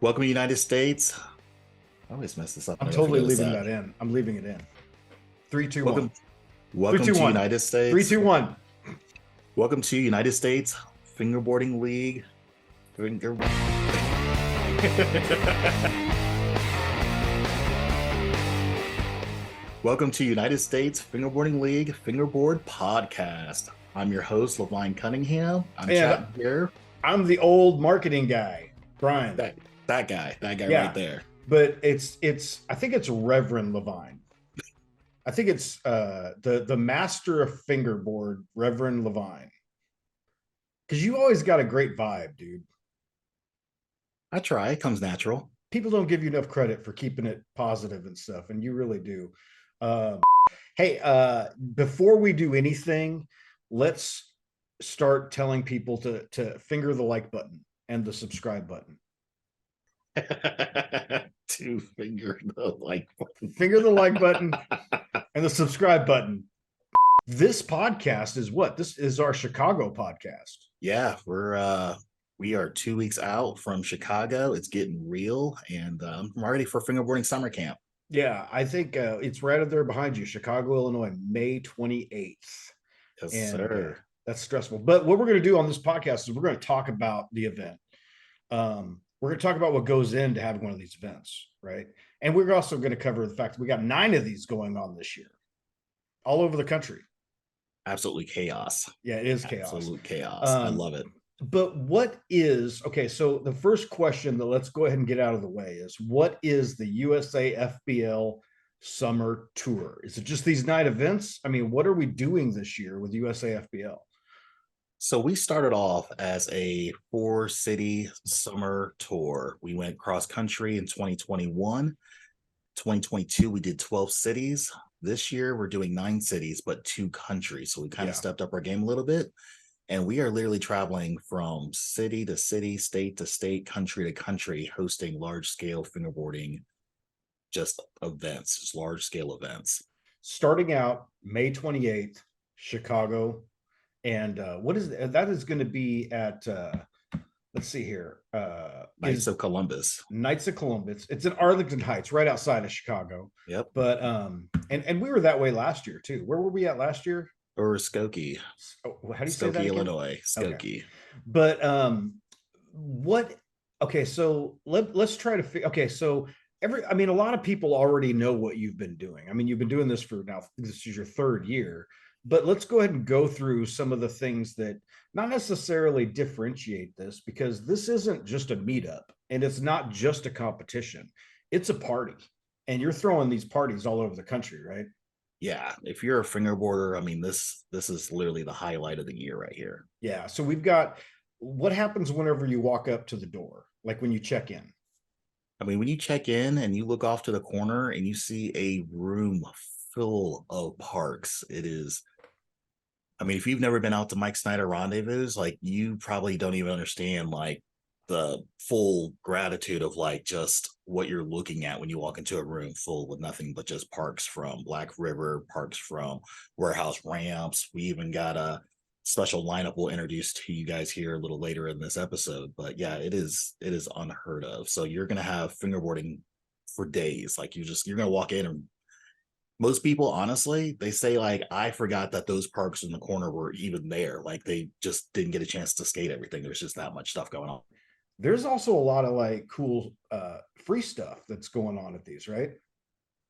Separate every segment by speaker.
Speaker 1: Welcome to the United States. I always mess this up. I
Speaker 2: I'm
Speaker 1: never
Speaker 2: totally
Speaker 1: forget it's
Speaker 2: leaving
Speaker 1: that.
Speaker 2: that in. I'm leaving it in. Three, two, one.
Speaker 1: Welcome,
Speaker 2: Three,
Speaker 1: welcome
Speaker 2: two,
Speaker 1: to
Speaker 2: one.
Speaker 1: United
Speaker 2: Three,
Speaker 1: States.
Speaker 2: two, one.
Speaker 1: Welcome to United States Fingerboarding League. Finger... Welcome to United States Fingerboarding League Fingerboard Podcast. I'm your host, Levine Cunningham. I'm chatting here.
Speaker 2: I'm the old marketing guy, Brian.
Speaker 1: That guy
Speaker 2: Yeah,
Speaker 1: right there.
Speaker 2: But I think it's Reverend Levine. I think it's the master of fingerboard, Reverend Levine. Because you always got a great vibe, dude.
Speaker 1: I try. It comes natural.
Speaker 2: People don't give you enough credit for keeping it positive and stuff, and you really do. Hey, before we do anything, let's start telling people to finger the like button and the subscribe button.
Speaker 1: To finger the like button.
Speaker 2: Finger the like button and the subscribe button. This podcast is what? This is our Chicago podcast.
Speaker 1: Yeah, we are 2 weeks out from Chicago. It's getting real, and I'm ready for fingerboarding summer camp.
Speaker 2: Yeah, I think it's right up there behind you, Chicago, Illinois, May 28th.
Speaker 1: Yes,
Speaker 2: and
Speaker 1: sir.
Speaker 2: That's stressful. But what we're going to do on this podcast is we're going to talk about the event. We're going to talk about what goes into having one of these events, right? And we're also going to cover the fact that we got 9 of these going on this year, all over the country.
Speaker 1: Absolutely chaos.
Speaker 2: Yeah, it is chaos.
Speaker 1: Absolute chaos. I love it.
Speaker 2: But what is, okay, so the first question that let's go ahead and get out of the way is, what is the Usafbl Summer Tour? Is it just these 9 events? I mean, what are we doing this year with Usafbl?
Speaker 1: So we started off as a 4-city summer tour. We went cross country in 2021. 2022, we did 12 cities. This year, we're doing 9 cities, but 2 countries. So we kind of stepped up our game a little bit. And we are literally traveling from city to city, state to state, country to country, hosting large-scale fingerboarding just events, just large-scale events.
Speaker 2: Starting out May 28th, Chicago. And what is that is going to be at, let's see here.
Speaker 1: Knights of Columbus.
Speaker 2: Knights of Columbus. It's in Arlington Heights, right outside of Chicago.
Speaker 1: Yep.
Speaker 2: But, and we were that way last year too. Where were we at last year?
Speaker 1: Or Skokie.
Speaker 2: Oh, how do you say that again?
Speaker 1: Illinois. Skokie. Okay.
Speaker 2: But okay, so let's try to okay, so I mean, a lot of people already know what you've been doing. I mean, you've been doing this for now, this is your 3rd year, but let's go ahead and go through some of the things that not necessarily differentiate this, because this isn't just a meetup and it's not just a competition. It's a party, and you're throwing these parties all over the country, right?
Speaker 1: Yeah, if you're a fingerboarder, I mean, this is literally the highlight of the year right here.
Speaker 2: Yeah, so we've got, what happens whenever you walk up to the door, like when you check in?
Speaker 1: I mean, when you check in and you look off to the corner and you see a room full of parks, it is, I mean, if you've never been out to Mike Snyder Rendezvous, like, you probably don't even understand like the full gratitude of like just what you're looking at when you walk into a room full with nothing but just parks from Black River, parks from Warehouse Ramps. We even got a special lineup we'll introduce to you guys here a little later in this episode. But yeah, it is unheard of. So you're gonna have fingerboarding for days. Like, you're gonna walk in, and most people, honestly, they say like, I forgot that those parks in the corner were even there. Like, they just didn't get a chance to skate everything. There's just that much stuff going on.
Speaker 2: There's also a lot of like cool free stuff that's going on at these, right?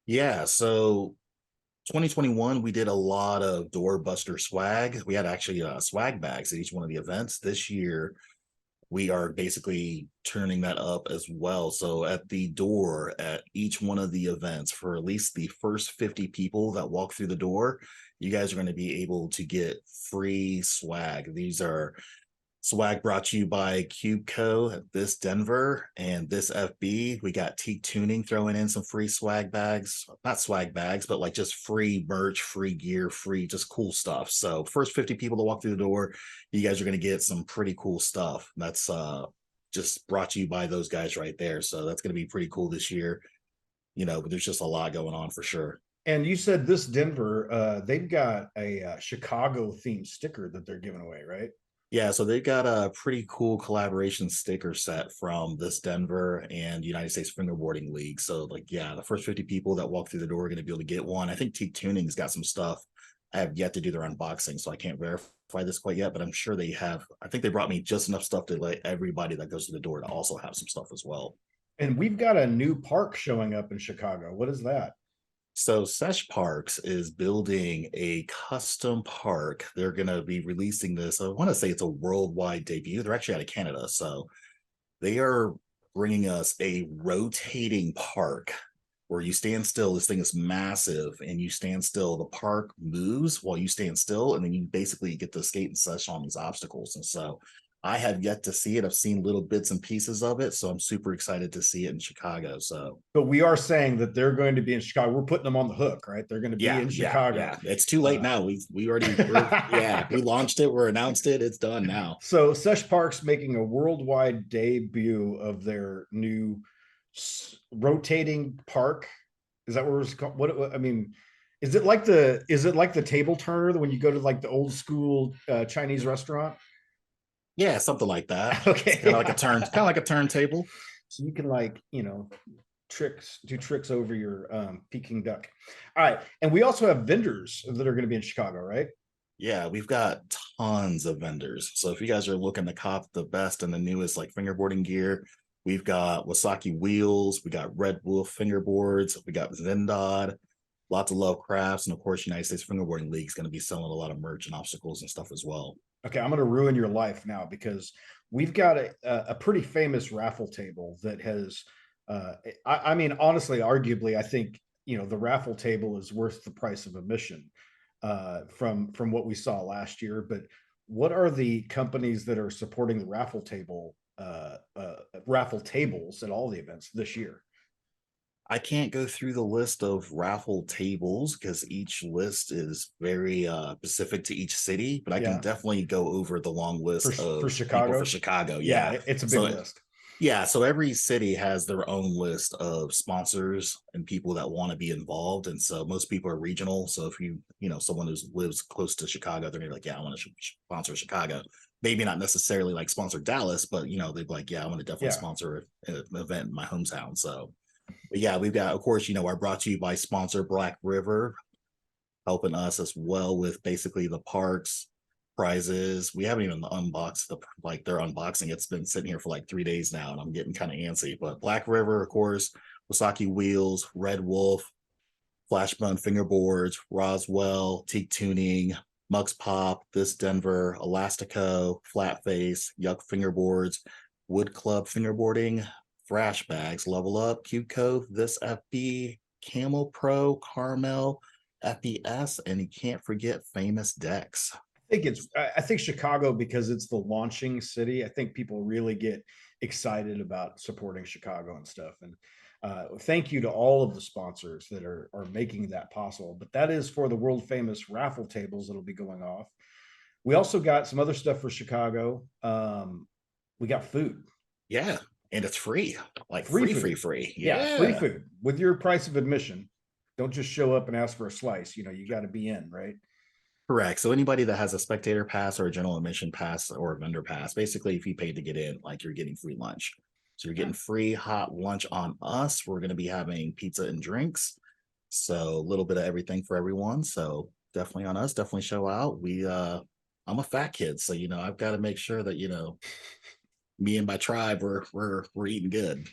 Speaker 1: Yeah, so 2021, we did a lot of doorbuster swag. We had actually swag bags at each one of the events. This year, we are basically turning that up as well. So at the door at each one of the events, for at least the first 50 people that walk through the door, you guys are going to be able to get free swag. These are swag brought to you by Cubeco, this Denver, and this FB. We got Teak Tuning throwing in some free swag bags. Not swag bags, but like just free merch, free gear, free just cool stuff. So first 50 people to walk through the door, you guys are going to get some pretty cool stuff. That's just brought to you by those guys right there. So that's going to be pretty cool this year. You know, but there's just a lot going on for sure.
Speaker 2: And you said this Denver, they've got a Chicago themed sticker that they're giving away, right?
Speaker 1: Yeah, so they got a pretty cool collaboration sticker set from this Denver and United States Fingerboarding League. So, like, yeah, the first 50 people that walk through the door are going to be able to get one. I think Teak Tuning's got some stuff. I have yet to do their unboxing, so I can't verify this quite yet, but I'm sure they have. I think they brought me just enough stuff to let everybody that goes to the door to also have some stuff as well.
Speaker 2: And we've got a new park showing up in Chicago. What is that?
Speaker 1: So Sesh Parks is building a custom park. They're going to be releasing this. I want to say it's a worldwide debut. They're actually out of Canada. So they are bringing us a rotating park where you stand still. This thing is massive and you stand still. The park moves while you stand still. And then you basically get to skate and sesh on these obstacles. And so I have yet to see it. I've seen little bits and pieces of it. So I'm super excited to see it in Chicago. So
Speaker 2: But we are saying that they're going to be in Chicago. We're putting them on the hook, right? They're going to be in Chicago.
Speaker 1: yeah. It's too late now. We already we launched it, we're announced it, it's done now.
Speaker 2: So Sesh Park's making a worldwide debut of their new rotating park. Is that what it's called? What I mean, is it like the table turner when you go to like the old school Chinese restaurant?
Speaker 1: Yeah, something like that.
Speaker 2: Okay.
Speaker 1: Kind of like a turntable.
Speaker 2: So you can like, do tricks over your Peking duck. All right. And we also have vendors that are going to be in Chicago, right?
Speaker 1: Yeah, we've got tons of vendors. So if you guys are looking to cop the best and the newest like fingerboarding gear, we've got Wasaki wheels, we got Red Wolf fingerboards, we got Zendod, lots of Love Crafts, and of course, United States Fingerboarding League is going to be selling a lot of merch and obstacles and stuff as well.
Speaker 2: Okay, I'm going to ruin your life now because we've got a pretty famous raffle table that has, I mean, honestly, arguably, I think, the raffle table is worth the price of admission from what we saw last year. But what are the companies that are supporting the raffle tables at all the events this year?
Speaker 1: I can't go through the list of raffle tables because each list is very specific to each city, but I can
Speaker 2: Yeah,
Speaker 1: definitely go over the long list
Speaker 2: for
Speaker 1: of people
Speaker 2: Chicago.
Speaker 1: for Chicago.
Speaker 2: Yeah,
Speaker 1: Yeah.
Speaker 2: it's a big
Speaker 1: So
Speaker 2: list.
Speaker 1: yeah, so every city has their own list of sponsors and people that want to be involved. And so most people are regional. So if someone who lives close to Chicago, they're gonna be like, yeah, I want to sponsor Chicago. Maybe not necessarily like sponsor Dallas, but they'd be like, yeah, I want to definitely
Speaker 2: Yeah.
Speaker 1: sponsor an event in my hometown. So but yeah, we've got, of course, our brought to you by sponsor Black River, helping us as well with basically the parks prizes. We haven't even unboxed their unboxing. It's been sitting here for like 3 days now, and I'm getting kind of antsy. But Black River, of course, Wasaki Wheels, Red Wolf, Flashbone Fingerboards, Roswell, Teak Tuning, Mux Pop, This Denver, Elastico, Flatface, Yuck Fingerboards, Wood Club Fingerboarding, Thrash Bags, Level Up, Cube Cove, This FB, Camel Pro, Carmel, FBS, and you can't forget Famous Decks.
Speaker 2: I think Chicago, because it's the launching city, I think people really get excited about supporting Chicago and stuff. And thank you to all of the sponsors that are making that possible. But that is for the world famous raffle tables that'll be going off. We also got some other stuff for Chicago. We got food.
Speaker 1: Yeah, and it's free, like
Speaker 2: Free
Speaker 1: free,
Speaker 2: food.
Speaker 1: free.
Speaker 2: Yeah, free food with your price of admission. Don't just show up and ask for a slice. You got to be in, right?
Speaker 1: Correct. So anybody that has a spectator pass or a general admission pass or a vendor pass, basically, if you paid to get in, like you're getting free lunch. So you're getting free hot lunch on us. We're going to be having pizza and drinks. So a little bit of everything for everyone. So definitely on us, definitely show out. I'm a fat kid, so I've got to make sure that me and my tribe we're eating good.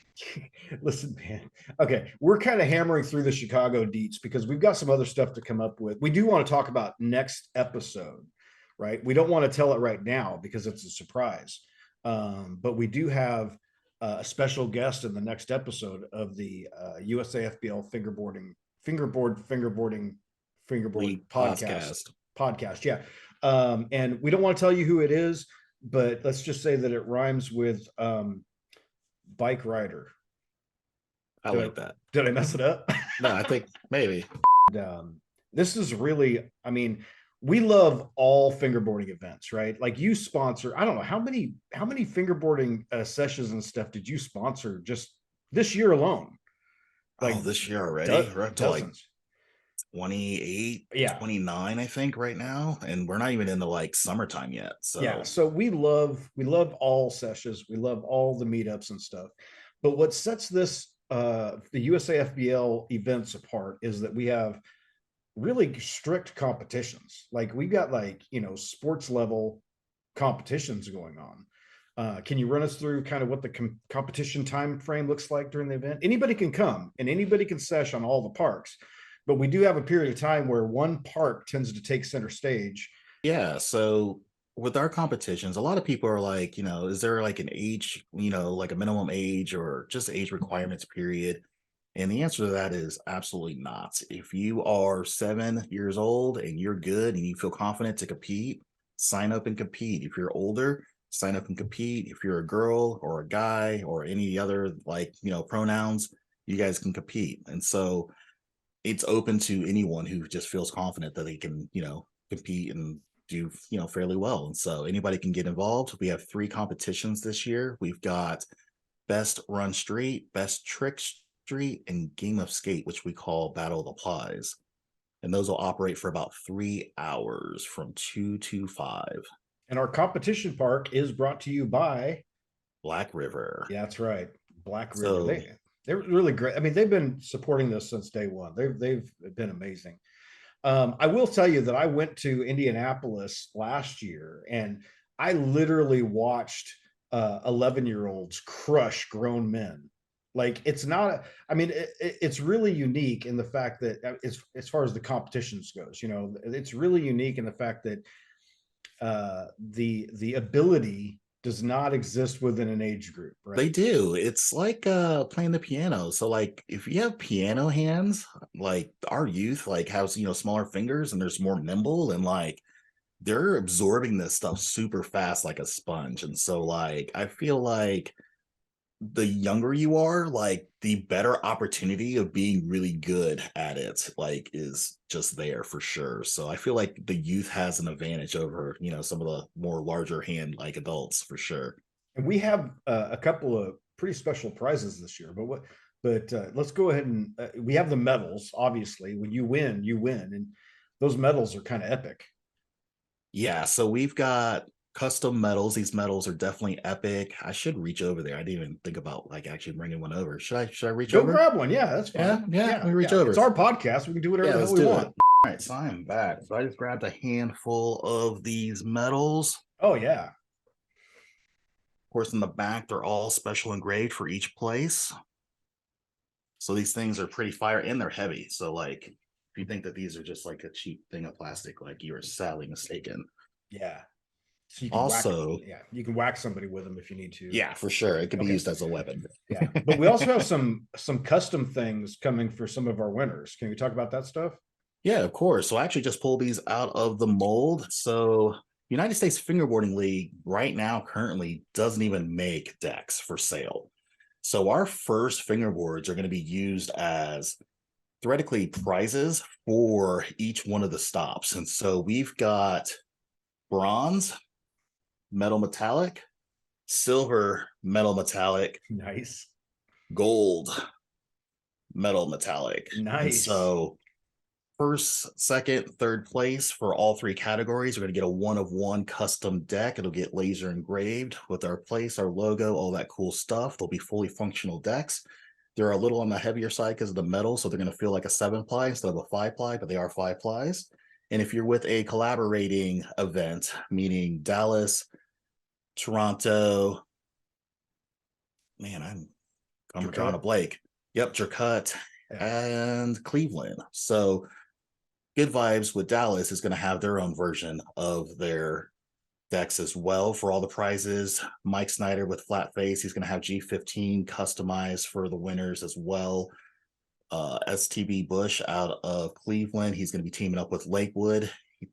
Speaker 2: Listen, man. Okay, we're kind of hammering through the Chicago deets because we've got some other stuff to come up with. We do want to talk about next episode, right? We don't want to tell it right now because it's a surprise. But we do have a special guest in the next episode of the USAFBL fingerboarding
Speaker 1: League
Speaker 2: podcast. Yeah. And we don't want to tell you who it is, but let's just say that it rhymes with bike rider.
Speaker 1: I like that.
Speaker 2: Did I mess it up?
Speaker 1: No, I think maybe.
Speaker 2: This is really, I mean, we love all fingerboarding events, right? Like you sponsor, I don't know how many fingerboarding sessions and stuff did you sponsor just this year alone?
Speaker 1: Like this year already,
Speaker 2: dozens.
Speaker 1: 28,
Speaker 2: Yeah.
Speaker 1: 29, I think, right now. And we're not even in the like summertime yet.
Speaker 2: Yeah,
Speaker 1: So
Speaker 2: so we love all sessions, we love all the meetups and stuff. But what sets this the USAFBL events apart is that we have really strict competitions. Like we've got like, sports level competitions going on. Can you run us through kind of what the competition time frame looks like during the event? Anybody can come and anybody can sesh on all the parks, but we do have a period of time where one park tends to take center stage.
Speaker 1: yeah, so with our competitions, a lot of people are like, is there like an age, like a minimum age or just age requirements period? And the answer to that is absolutely not. If you are 7 years old and you're good and you feel confident to compete, sign up and compete. If you're older, sign up and compete. If you're a girl or a guy or any other like, pronouns, you guys can compete. And so it's open to anyone who just feels confident that they can, compete and do, fairly well. And so anybody can get involved. We have 3 competitions this year. We've got best run street, best trick street, and game of skate, which we call Battle of the Plies. And those will operate for about 3 hours from 2 to 5.
Speaker 2: And our competition park is brought to you by,
Speaker 1: Black River.
Speaker 2: yeah, that's right, Black River.
Speaker 1: So
Speaker 2: They're really great. I mean, they've been supporting this since day one. They've been amazing. I will tell you that I went to Indianapolis last year and I literally watched 11-year-olds crush grown men. Like it's not, I mean, it's really unique in the fact that as far as the competitions goes, it's really unique in the fact that the ability does not exist within an age group,
Speaker 1: they
Speaker 2: right?
Speaker 1: do. It's like playing the piano. So like if you have piano hands, like our youth like has, smaller fingers and there's more nimble and like they're absorbing this stuff super fast like a sponge. And so like I feel like the younger you are, like the better opportunity of being really good at it, like is just there for sure. So I feel like the youth has an advantage over, some of the more larger hand like adults for sure.
Speaker 2: And we have a couple of pretty special prizes this year. But let's go ahead and we have the medals. Obviously, when you win, and those medals are kind of epic.
Speaker 1: Yeah, so we've got custom medals. These medals are definitely epic. I should reach over there. I didn't even think about like actually bringing one over. Should I reach
Speaker 2: Go
Speaker 1: over?
Speaker 2: grab one. Yeah, that's
Speaker 1: Yeah,
Speaker 2: fine.
Speaker 1: yeah, let
Speaker 2: Yeah,
Speaker 1: me reach
Speaker 2: yeah.
Speaker 1: over.
Speaker 2: It's our podcast. We can do whatever
Speaker 1: Yeah,
Speaker 2: the hell
Speaker 1: let's
Speaker 2: we
Speaker 1: do it.
Speaker 2: want.
Speaker 1: All right, so I'm back. So I just grabbed a handful of these medals.
Speaker 2: Oh yeah.
Speaker 1: Of course, in the back, they're all special engraved for each place. So these things are pretty fire and they're heavy. So like if you think that these are just like a cheap thing of plastic, like you are sadly mistaken.
Speaker 2: Yeah. So you can whack,
Speaker 1: Also,
Speaker 2: yeah, you can whack somebody with them if you need to.
Speaker 1: yeah, for sure. It could be
Speaker 2: Okay.
Speaker 1: used as a weapon.
Speaker 2: Yeah. But we also have some custom things coming for some of our winners. Can we talk about that stuff?
Speaker 1: Yeah, of course. So I actually just pulled these out of the mold. So United States Fingerboarding League right now currently doesn't even make decks for sale. So our first fingerboards are going to be used as theoretically prizes for each one of the stops. And so we've got bronze, metal metallic, silver, metal metallic,
Speaker 2: Nice.
Speaker 1: gold, metal metallic. And
Speaker 2: Nice.
Speaker 1: so first, second, third place for all 3 categories. We're going to get a 1-of-1 custom deck. It'll get laser engraved with our place, our logo, all that cool stuff. They'll be fully functional decks. They're a little on the heavier side because of the metal, so they're going to feel like a 7-ply instead of a 5-ply, but they are 5-plies. And if you're with a collaborating event, meaning Dallas, Toronto, man, I'm drawing a blank. Yep, Dracut and Cleveland. So Good Vibes with Dallas is going to have their own version of their decks as well for all the prizes. Mike Snyder with Flat Face, he's going to have G15 customized for the winners as well. STB Bush out of Cleveland, he's going to be teaming up with Lakewood.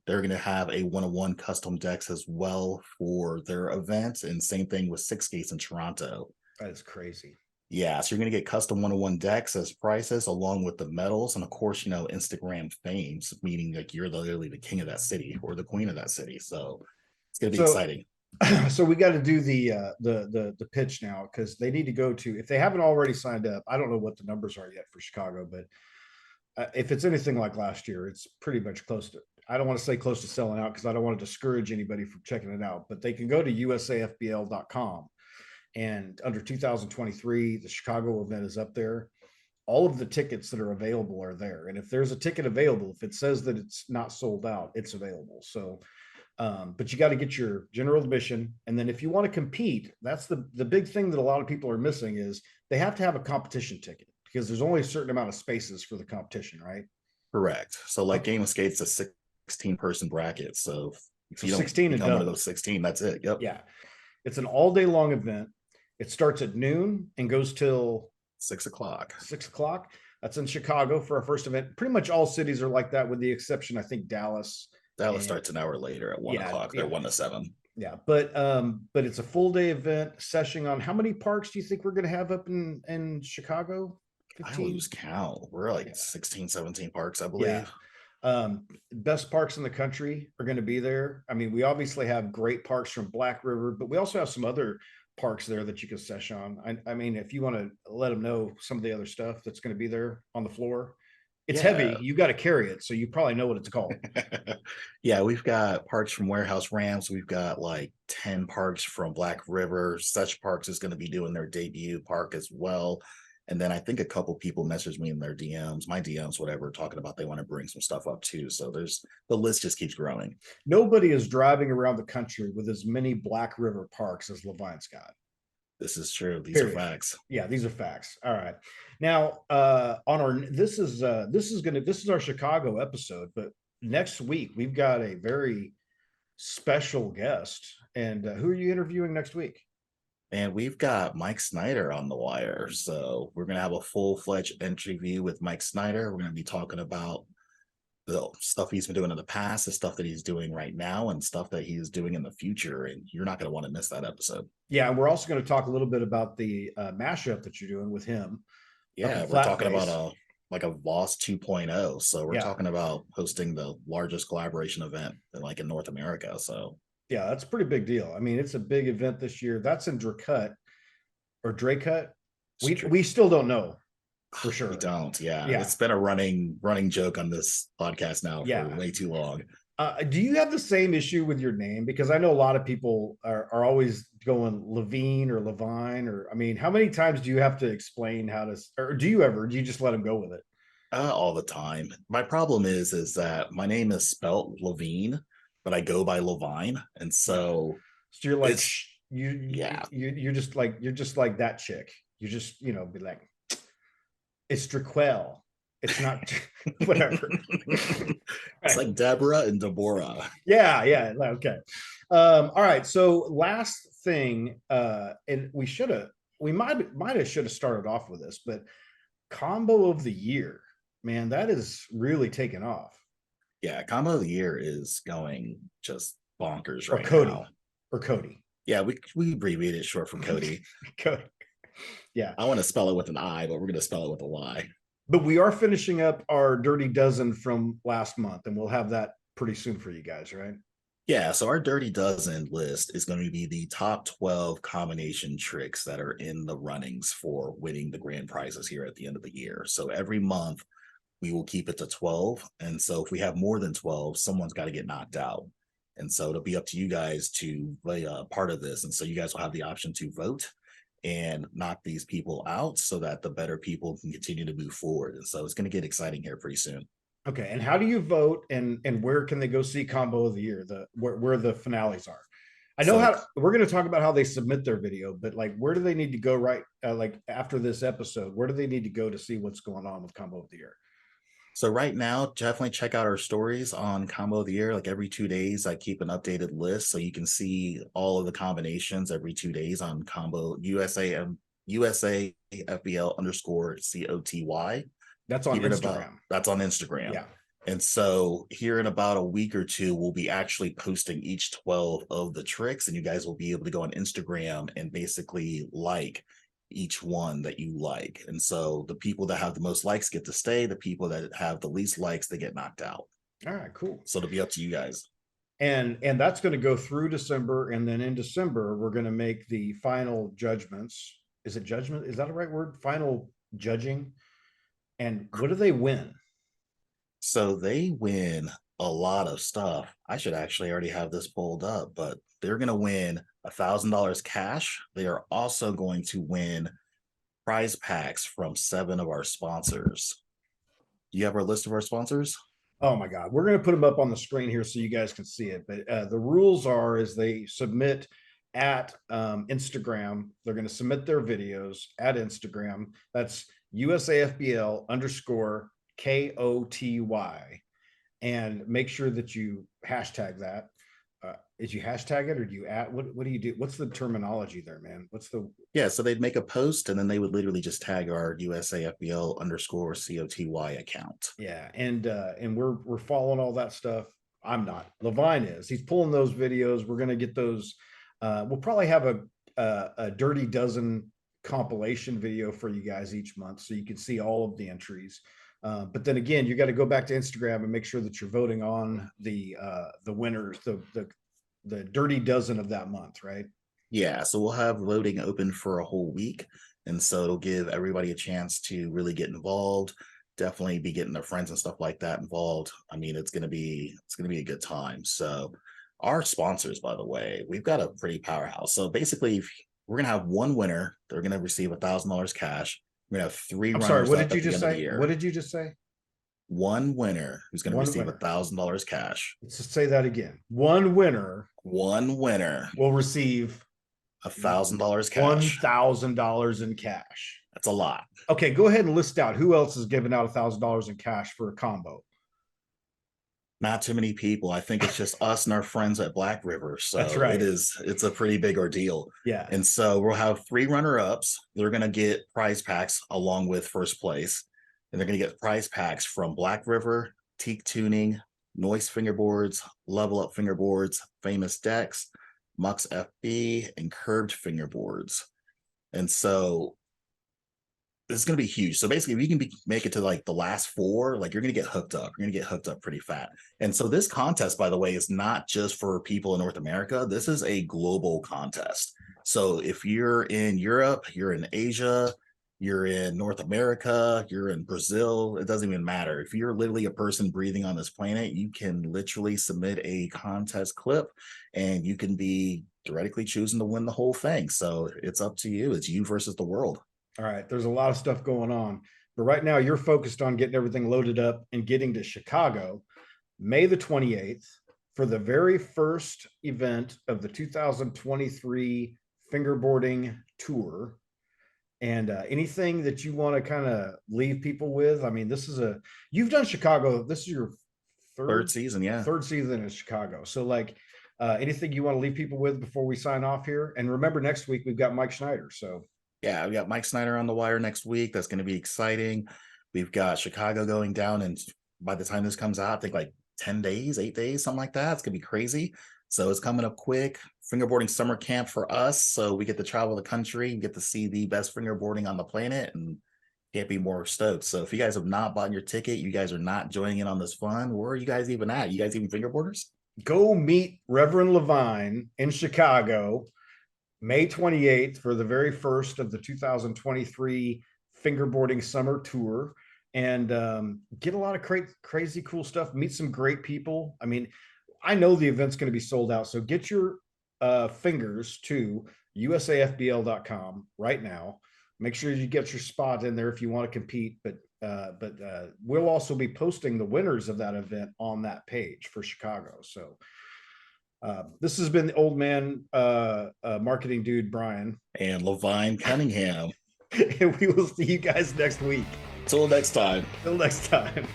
Speaker 1: They're going to have a 1-of-1 custom decks as well for their event. And same thing with Six Gates in Toronto.
Speaker 2: That is crazy.
Speaker 1: Yeah, so you're going to get custom 1-of-1 decks as prices along with the medals. And of course, Instagram fame, meaning like you're literally the king of that city or the queen of that city. So it's going to be exciting.
Speaker 2: So we got to do the pitch now because they need to go to, if they haven't already signed up, I don't know what the numbers are yet for Chicago, but if it's anything like last year, it's pretty much close to, I don't want to say close to selling out because I don't want to discourage anybody from checking it out, but they can go to usafbl.com, and under 2023, the Chicago event is up there. All of the tickets that are available are there. And if there's a ticket available, if it says that it's not sold out, it's available. So, but you got to get your general admission. And then if you want to compete, that's the big thing that a lot of people are missing is they have to have a competition ticket because there's only a certain amount of spaces for the competition, right?
Speaker 1: Correct. So like Game of Skate's a 16-person bracket. So if
Speaker 2: So
Speaker 1: you don't
Speaker 2: 16 and
Speaker 1: become one of
Speaker 2: done.
Speaker 1: those 16, that's it. Yep.
Speaker 2: Yeah. It's an all day long event. It starts at noon and goes till
Speaker 1: 6 o'clock.
Speaker 2: 6 o'clock. That's in Chicago for our first event. Pretty much all cities are like that, with the exception, I think, Dallas.
Speaker 1: Dallas starts an hour later at 1 o'clock. They're 1 to 7.
Speaker 2: Yeah, but it's a full day event session on how many parks do you think we're going to have up in Chicago?
Speaker 1: I
Speaker 2: 15?
Speaker 1: lose count. We're like 16, 17 parks, I believe.
Speaker 2: Yeah. Best parks in the country are going to be there. I mean, we obviously have great parks from Black River, but we also have some other parks there that you can session on. I mean, if you want to let them know some of the other stuff that's going to be there on the floor, it's heavy. You got to carry it, so you probably know what it's called.
Speaker 1: Yeah, we've got parks from Warehouse Rams. We've got like 10 parks from Black River. Such Parks is going to be doing their debut park as well. And then I think a couple people messaged me in their DMs, my DMs, whatever, talking about they want to bring some stuff up too. So the list just keeps growing.
Speaker 2: Nobody is driving around the country with as many Black River parks as Levine's got.
Speaker 1: This is true. These
Speaker 2: Period.
Speaker 1: are facts.
Speaker 2: Yeah, these are facts. All right. Now, on our this is our Chicago episode, but next week we've got a very special guest. And who are you interviewing next week?
Speaker 1: And we've got Mike Snyder on the wire. So we're going to have a full-fledged interview with Mike Snyder. We're going to be talking about the stuff he's been doing in the past, the stuff that he's doing right now, and stuff that he is doing in the future. And you're not going to want to miss that episode.
Speaker 2: Yeah, and we're also going to talk a little bit about the mashup that you're doing with him.
Speaker 1: Yeah, we're talking about a Voss 2.0. So we're talking about hosting the largest collaboration event in North America. So
Speaker 2: yeah, that's a pretty big deal. I mean, it's a big event this year. That's in Dracut or Dracut. We still don't know for sure.
Speaker 1: We don't. Yeah. It's been a running joke on this podcast now for way too long.
Speaker 2: Do you have the same issue with your name? Because I know a lot of people are always going Levine or Levine, or I mean, how many times do you have to explain how to, or do you just let them go with it?
Speaker 1: All the time. My problem is that my name is spelt Levine, but I go by Levine, and so
Speaker 2: you're like you're just like that chick. You just be like, it's Draquel. It's not whatever.
Speaker 1: It's like Deborah and Deborah.
Speaker 2: Yeah. Okay. All right. So last thing, and we might have should have started off with this, but combo of the year, man, that is really taken off.
Speaker 1: Yeah, combo of the year is going just bonkers
Speaker 2: now. Cody.
Speaker 1: Yeah, we abbreviate it short from Cody.
Speaker 2: Cody. Yeah.
Speaker 1: I want to spell it with an I, but we're going to spell it with a Y.
Speaker 2: But we are finishing up our Dirty Dozen from last month, and we'll have that pretty soon for you guys, right?
Speaker 1: Yeah, so our Dirty Dozen list is going to be the top 12 combination tricks that are in the runnings for winning the grand prizes here at the end of the year. So every month, we will keep it to 12. And so if we have more than 12, someone's got to get knocked out. And so it'll be up to you guys to play a part of this. And so you guys will have the option to vote and knock these people out so that the better people can continue to move forward. And so it's going to get exciting here pretty soon.
Speaker 2: Okay. And how do you vote, and where can they go see combo of the year, where the finales are? I know how we're going to talk about how they submit their video, but like, where do they need to go like after this episode? Where do they need to go to see what's going on with combo of the year?
Speaker 1: So right now, definitely check out our stories on Combo of the Year. Like every 2 days, I keep an updated list so you can see all of the combinations every 2 days on Combo USAFBL _COTY.
Speaker 2: That's on Instagram.
Speaker 1: That's on Instagram.
Speaker 2: Yeah.
Speaker 1: And so here in about a week or two, we'll be actually posting each 12 of the tricks, and you guys will be able to go on Instagram and basically like each one that you like. And so the people that have the most likes get to stay. The people that have the least likes, they get knocked out.
Speaker 2: All right, cool.
Speaker 1: So it'll be up to you guys.
Speaker 2: And that's going to go through December. And then in December, we're going to make the final judgments. Is it judgment? Is that a right word? Final judging. And what do they win?
Speaker 1: So they win a lot of stuff. I should actually already have this pulled up, but they're going to win $1,000 cash. They are also going to win prize packs from 7 of our sponsors. Do you have our list of our sponsors?
Speaker 2: Oh my God. We're going to put them up on the screen here so you guys can see it. But the rules are is they submit at Instagram. They're going to submit their videos at Instagram. That's USAFBL underscore KOTY. And make sure that you hashtag that. Is you hashtag it or do you add what do you do? What's the terminology there, man? What's the
Speaker 1: Yeah, so they'd make a post and then they would literally just tag our USAFBL underscore COTY account.
Speaker 2: yeah, and we're following all that stuff. I'm not. Levine is. He's pulling those videos. We're gonna get those. We'll probably have a Dirty Dozen compilation video for you guys each month so you can see all of the entries. But then again, you got to go back to Instagram and make sure that you're voting on the winners, the Dirty Dozen of that month, right?
Speaker 1: Yeah, so we'll have voting open for a whole week. And so it'll give everybody a chance to really get involved, definitely be getting their friends and stuff like that involved. I mean, it's gonna be a good time. So our sponsors, by the way, we've got a pretty powerhouse. So basically, we're gonna have one winner, they're gonna receive $1,000 cash. We're gonna have 3
Speaker 2: I'm
Speaker 1: runners
Speaker 2: sorry, what
Speaker 1: up
Speaker 2: did you
Speaker 1: at the
Speaker 2: just
Speaker 1: end of the
Speaker 2: say?
Speaker 1: year.
Speaker 2: What did you just say?
Speaker 1: One winner who's gonna
Speaker 2: One
Speaker 1: receive
Speaker 2: winner.
Speaker 1: $1,000 cash.
Speaker 2: Let's just say that again. One winner
Speaker 1: One winner,
Speaker 2: will receive
Speaker 1: $1,000 cash.
Speaker 2: $1,000 in cash.
Speaker 1: That's a lot.
Speaker 2: Okay, go ahead and list out who else is giving out $1,000 in cash for a combo.
Speaker 1: Not too many people. I think it's just us and our friends at Black River. So
Speaker 2: That's right.
Speaker 1: it's a pretty big ordeal.
Speaker 2: Yeah.
Speaker 1: And so we'll have 3 runner-ups. They're going to get prize packs along with first place. And they're going to get prize packs from Black River, Teak Tuning, Noise Fingerboards, Level Up Fingerboards, Famous Decks, Mux FB, and Curved Fingerboards. And so this is going to be huge. So basically, if you can make it to like the last 4, like you're going to get hooked up. You're going to get hooked up pretty fat. And so this contest, by the way, is not just for people in North America. This is a global contest. So if you're in Europe, you're in Asia, you're in North America, you're in Brazil, it doesn't even matter. If you're literally a person breathing on this planet, you can literally submit a contest clip and you can be theoretically choosing to win the whole thing. So it's up to you. It's you versus the world.
Speaker 2: All right, there's a lot of stuff going on, but right now you're focused on getting everything loaded up and getting to Chicago, May the 28th, for the very first event of the 2023 Fingerboarding Tour. And anything that you want to kind of leave people with? I mean, you've done Chicago. This is your
Speaker 1: third season, yeah.
Speaker 2: Third season in Chicago. So like anything you want to leave people with before we sign off here? And remember, next week we've got Mike Schneider. So
Speaker 1: yeah, we got Mike Snyder on the wire next week. That's going to be exciting. We've got Chicago going down, and by the time this comes out, I think like 10 days, 8 days, something like that. It's going to be crazy. So it's coming up quick. Fingerboarding summer camp for us. So we get to travel the country and get to see the best fingerboarding on the planet, and can't be more stoked. So if you guys have not bought your ticket, you guys are not joining in on this fun. Where are you guys even at? You guys even fingerboarders?
Speaker 2: Go meet Reverend Levine in Chicago, May 28th, for the very first of the 2023 Fingerboarding Summer Tour, and get a lot of crazy cool stuff. Meet some great people. I mean, I know the event's going to be sold out, so get your fingers to usafbl.com right now. Make sure you get your spot in there if you want to compete. But we'll also be posting the winners of that event on that page for Chicago. So this has been the old man marketing dude, Brian.
Speaker 1: And Levine Cunningham.
Speaker 2: And we will see you guys next week.
Speaker 1: Till next time.
Speaker 2: Till next time.